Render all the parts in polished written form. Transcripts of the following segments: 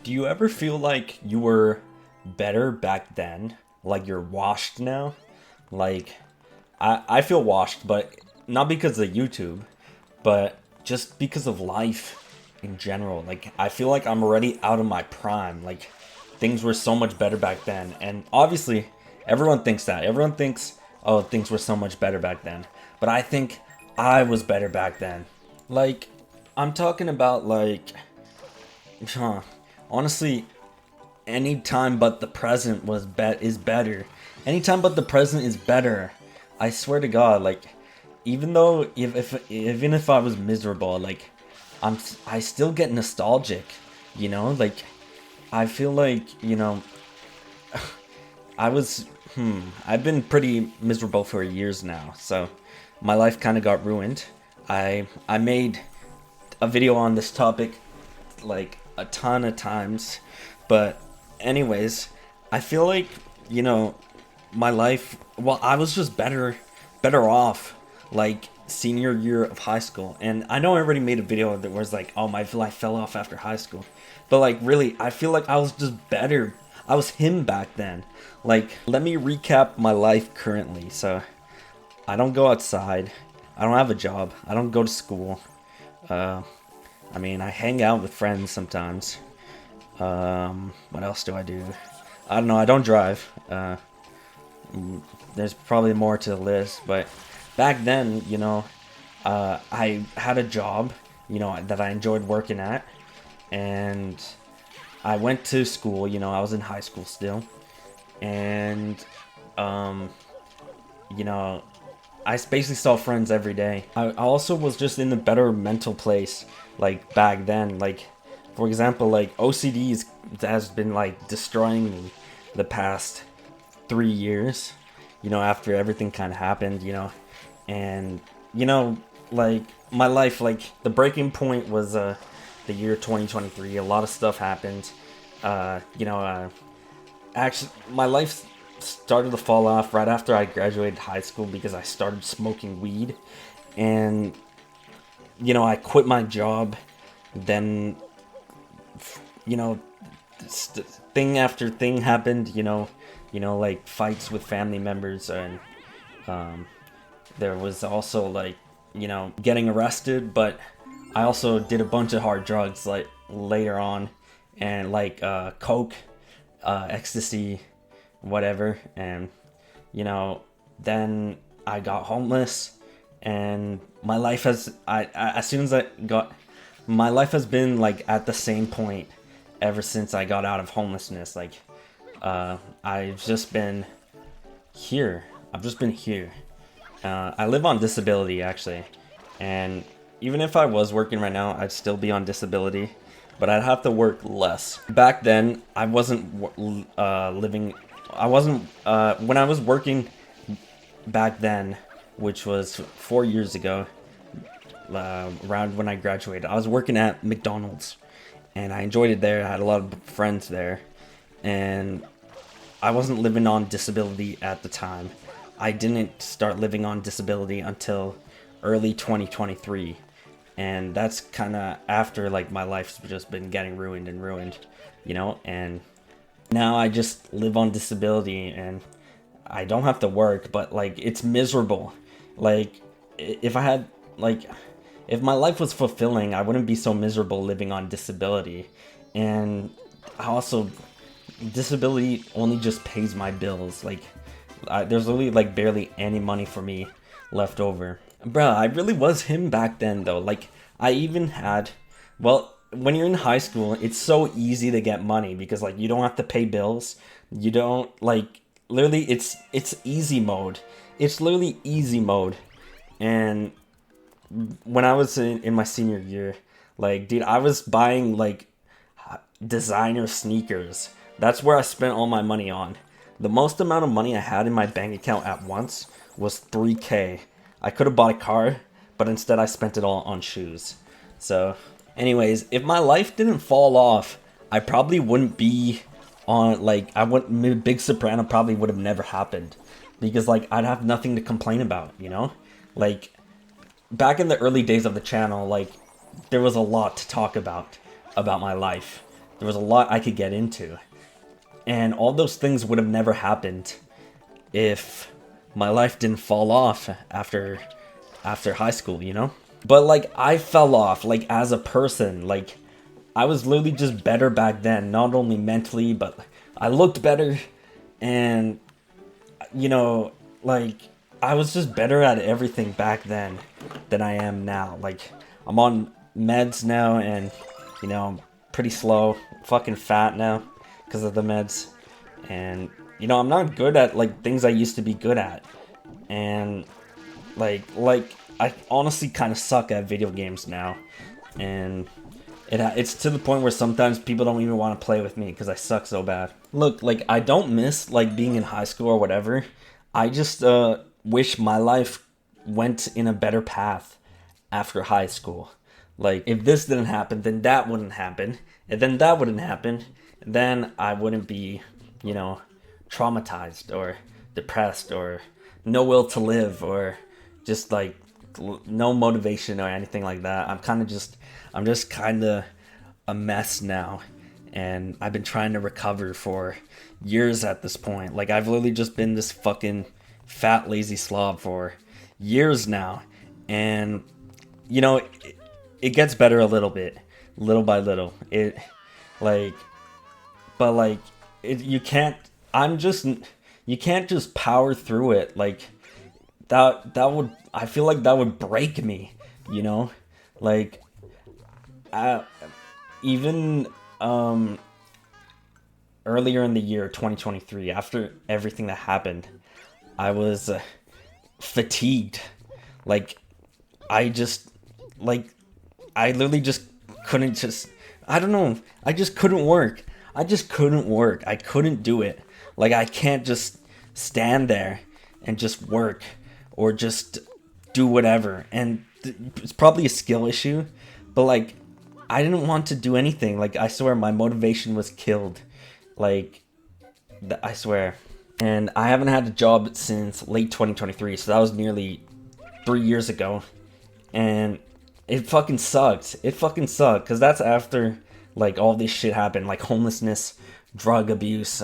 Do you ever feel like you were better back then? Like you're washed now? Like, I feel washed, but not because of YouTube, but just because of life in general. Like, I feel like I'm already out of my prime. Like, things were so much better back then. And obviously, everyone thinks that. Everyone thinks, oh, things were so much better back then. But I think I was better back then. Like, I'm talking about, like, huh, honestly, any time but the present is better. Anytime but the present is better. I swear to God, like, even though even if I was miserable, like, I still get nostalgic, you know? Like, I feel like, I was I've been pretty miserable for years now. So my life kind of got ruined. I made a video on this topic like a ton of times, but anyways, I feel like, you know, my life, well, I was just better off like senior year of high school. And I know I already made a video that was like, oh, my life fell off after high school, but like, really, I feel like I was just better. I was him back then. Like, let me recap my life currently. So I don't go outside, I don't have a job, I don't go to school. I mean, I hang out with friends sometimes. What else do I do? I don't know. I don't drive. There's probably more to the list, but back then, I had a job, that I enjoyed working at, and I went to school. I was in high school still, and you know, I basically saw friends every day. I also was just in a better mental place, like back then. Like, for example, like has been like destroying me the past 3 years. After everything kind of happened, and like my life, like the breaking point was the year 2023. A lot of stuff happened. Actually, my life started to fall off right after I graduated high school because I started smoking weed, and I quit my job. Then thing after thing happened. Like fights with family members, and there was also like getting arrested. But I also did a bunch of hard drugs like later on, and like coke, ecstasy, whatever. And then I got homeless, and my life has as soon as I got my life has been like at the same point ever since I got out of homelessness. Like, I've just been here. I live on disability, actually, and even if I was working right now, I'd still be on disability, but I'd have to work less. Back then, I wasn't living. I wasn't when I was working back then, which was 4 years ago. Around when I graduated, I was working at McDonald's, and I enjoyed it there. I had a lot of friends there, and I wasn't living on disability at the time. I didn't start living on disability until early 2023, and that's kind of after like my life's just been getting ruined, and now I just live on disability, and I don't have to work, but like it's miserable. Like, if I had like if my life was fulfilling, I wouldn't be so miserable living on disability. And also, disability only just pays my bills. Like, there's literally like barely any money for me left over. Bruh, I really was him back then though. Like, I even had, well, when you're in high school, it's so easy to get money because like you don't have to pay bills. You don't like, literally it's easy mode. It's literally easy mode. And when I was in my senior year, like, dude, I was buying like designer sneakers. That's where I spent all my money on. The most amount of money I had in my bank account at once was 3K. I could have bought a car, but instead I spent it all on shoes. So, anyways, if my life didn't fall off, I probably wouldn't be on, like, Big Soprano probably would have never happened. Because, like, I'd have nothing to complain about, Like, back in the early days of the channel, like, there was a lot to talk about my life. There was a lot I could get into. And all those things would have never happened if my life didn't fall off after high school, you know? But like I fell off like as a person. Like I was literally just better back then, not only mentally, but I looked better, and you know, like I was just better at everything back then than I am now. Like I'm on meds now, and you know, I'm pretty slow, fucking fat now because of the meds. And you know, I'm not good at like things I used to be good at. And like I honestly kind of suck at video games now. And it's to the point where sometimes people don't even want to play with me because I suck so bad. Look, like I don't miss like being in high school or whatever. I just wish my life went in a better path after high school. Like if this didn't happen, then that wouldn't happen, and then that wouldn't happen, and then I wouldn't be, you know, traumatized or depressed or no will to live or just like no motivation or anything like that. I'm just kind of a mess now, and I've been trying to recover for years at this point. Like I've literally just been this fucking fat lazy slob for years now, and you know, it gets better a little bit, little by little. It like, but like you can't. You can't just power through it. Like that would, I feel like that would break me, you know? Like even earlier in the year 2023, after everything that happened, I was fatigued. Like I literally just couldn't just, I don't know, I just couldn't work. I couldn't do it. Like I can't just stand there and just work or just do whatever. And it's probably a skill issue, but like I didn't want to do anything. Like I swear my motivation was killed. Like I swear. And I haven't had a job since late 2023, so that was nearly 3 years ago. And it fucking sucked. Because that's after like all this shit happened, like homelessness, drug abuse,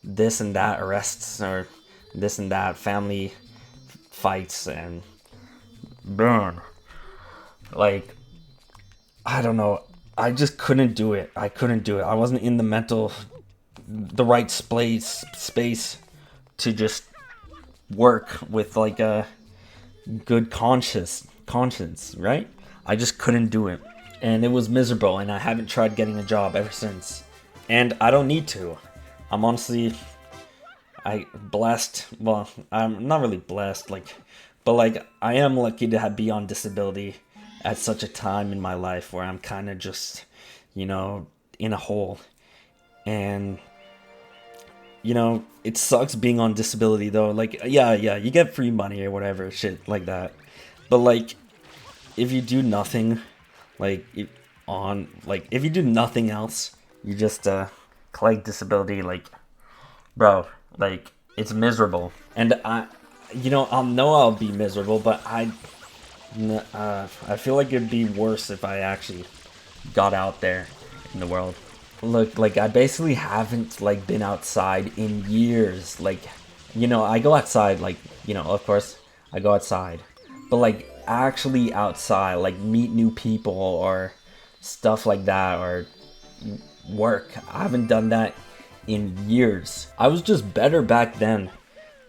this and that, arrests, or this and that, family fights, and burn. Like, I don't know. I just couldn't do it. I wasn't in the right space to just work with like a good conscience, right? I just couldn't do it. And it was miserable, and I haven't tried getting a job ever since. And I don't need to. I'm honestly, blessed. Well, I'm not really blessed, like, but like I am lucky to be on disability at such a time in my life where I'm kind of just, you know, in a hole. And you know, it sucks being on disability though. Like, yeah, you get free money or whatever, shit like that. But like, if you do nothing, like if you do nothing else, you just collect disability, like, bro, like it's miserable. And I'll be miserable, but I feel like it'd be worse if I actually got out there in the world. Look, like I basically haven't like been outside in years. Like, you know, I go outside, like, you know, of course I go outside, but like actually outside, like meet new people or stuff like that, or work. I haven't done that in years. I was just better back then.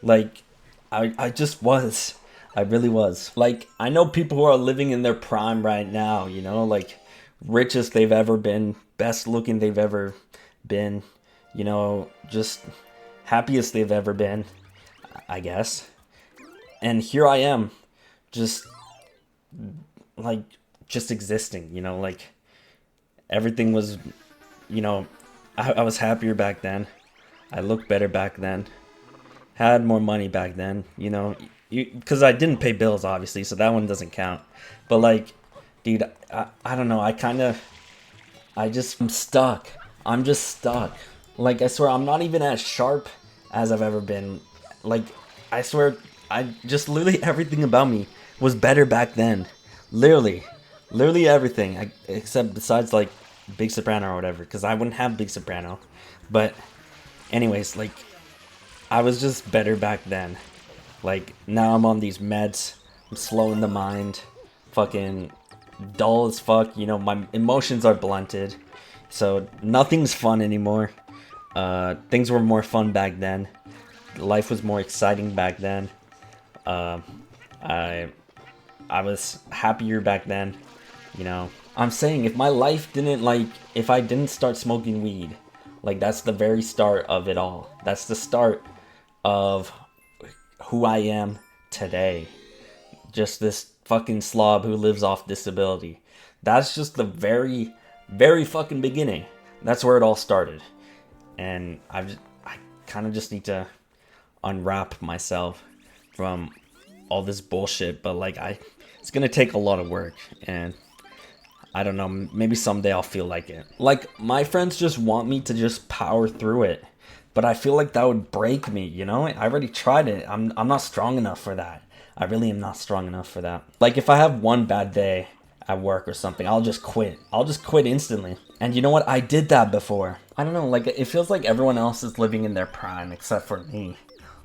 Like I just was. I really was. Like I know people who are living in their prime right now, you know, like richest they've ever been, best looking they've ever been, you know, just happiest they've ever been, I guess. And here I am, just existing, you know, like everything was, you know, I was happier back then. I looked better back then. Had more money back then, you know, because I didn't pay bills, obviously, so that one doesn't count. But like, dude, I don't know, I'm stuck. I'm just stuck. Like, I swear, I'm not even as sharp as I've ever been. Like, I swear, literally everything about me was better back then. Literally everything, except besides, like, Big Soprano or whatever, because I wouldn't have Big Soprano. But anyways, like, I was just better back then. Like, now I'm on these meds. I'm slow in the mind. Fucking dull as fuck. You know, my emotions are blunted. So nothing's fun anymore. Things were more fun back then. Life was more exciting back then. I was happier back then. You know, I'm saying if my life didn't, like, if I didn't start smoking weed, like, that's the very start of it all. That's the start of who I am today. Just this fucking slob who lives off disability. That's just the very, very fucking beginning. That's where it all started. And I kind of just need to unwrap myself from all this bullshit. But, like, it's gonna take a lot of work. And I don't know, maybe someday I'll feel like it. Like, my friends just want me to just power through it. But I feel like that would break me, you know? I already tried it. I'm not strong enough for that. I really am not strong enough for that. Like, if I have one bad day at work or something, I'll just quit. I'll just quit instantly. And you know what? I did that before. I don't know, like, it feels like everyone else is living in their prime except for me.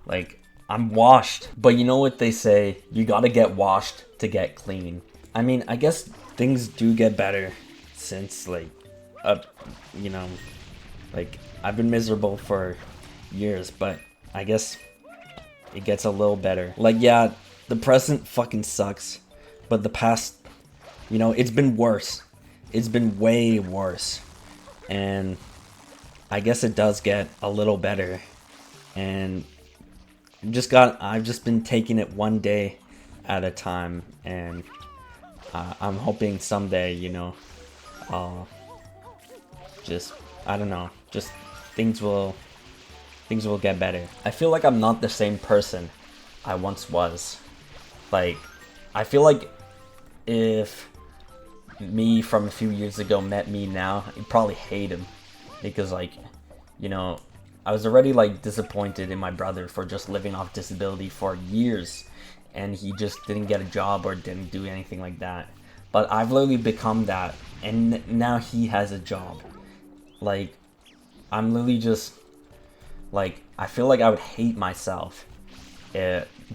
Like, I'm washed. But you know what they say? You gotta get washed to get clean. I mean, I guess things do get better since, like, you know, like, I've been miserable for years, but I guess it gets a little better. Like, yeah, the present fucking sucks, but the past, you know, it's been worse. It's been way worse. And I guess it does get a little better. And I've just been taking it one day at a time, and I'm hoping someday, you know, I'll just, I don't know, just things will get better. I feel like I'm not the same person I once was. Like, I feel like if me from a few years ago met me now, I'd probably hate him. Because, like, you know, I was already, like, disappointed in my brother for just living off disability for years. And he just didn't get a job or didn't do anything like that. But I've literally become that. And now he has a job. Like, I'm literally just, like, I feel like I would hate myself.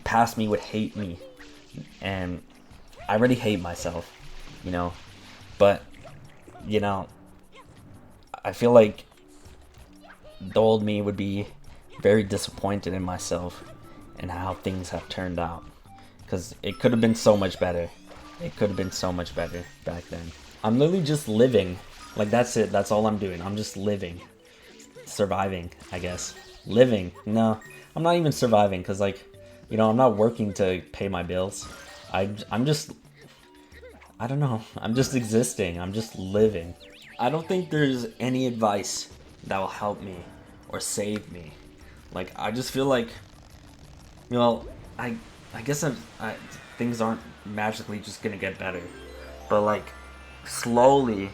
Past me would hate me. And I already hate myself, you know. But, you know, I feel like the old me would be very disappointed in myself and how things have turned out. Because it could have been so much better. It could have been so much better back then. I'm literally just living. Like, that's it. That's all I'm doing. I'm just living. Surviving, I guess. Living. No, I'm not even surviving because, like, you know, I'm not working to pay my bills. I'm just, I don't know. I'm just existing. I'm just living. I don't think there's any advice that will help me or save me. Like, I just feel like, you know, I guess things aren't magically just gonna get better. But, like, slowly,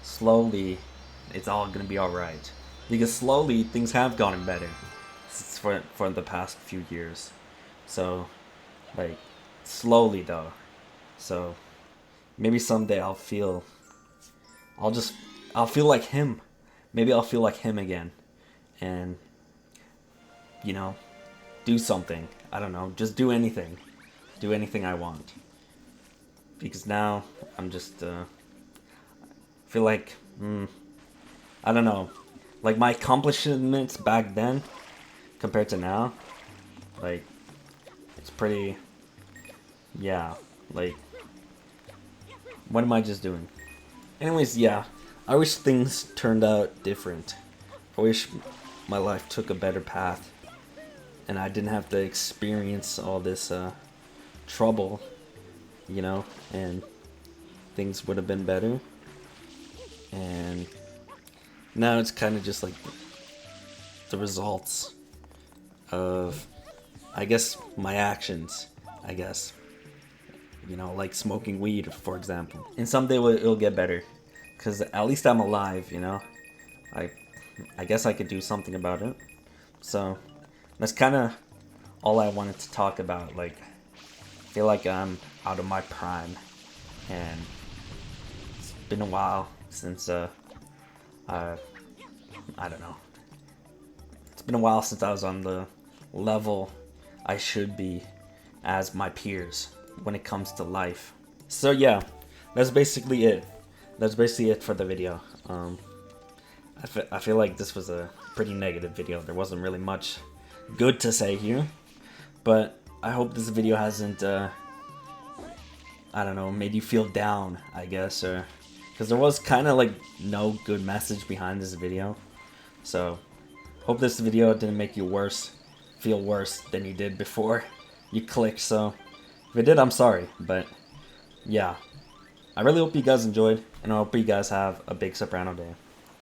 it's all gonna be alright. Because slowly, things have gotten better for the past few years. So, like, slowly though. So, maybe someday I'll feel like him. Maybe I'll feel like him again. And, you know, do something. I don't know, just do anything. Do anything I want. Because now, I'm just, feel like, I don't know. Like, my accomplishments back then, compared to now, like, it's pretty, yeah, like, what am I just doing? Anyways, yeah, I wish things turned out different. I wish my life took a better path, and I didn't have to experience all this, trouble, you know, and things would have been better. And now it's kind of just like the results of, I guess, my actions, I guess. You know, like smoking weed, for example. And someday it'll get better. Because at least I'm alive, you know? I guess I could do something about it. So, that's kind of all I wanted to talk about. Like, I feel like I'm out of my prime. And it's been a while since I don't know. It's been a while since I was on the level I should be as my peers when it comes to life. So yeah, that's basically it. That's basically it for the video. I feel like this was a pretty negative video. There wasn't really much good to say here, but I hope this video hasn't, I don't know, made you feel down, I guess, or because there was kind of like no good message behind this video. So hope this video didn't make you feel worse than you did before you clicked. So if it did, I'm sorry, but yeah, I really hope you guys enjoyed, and I hope you guys have a big Soprano day.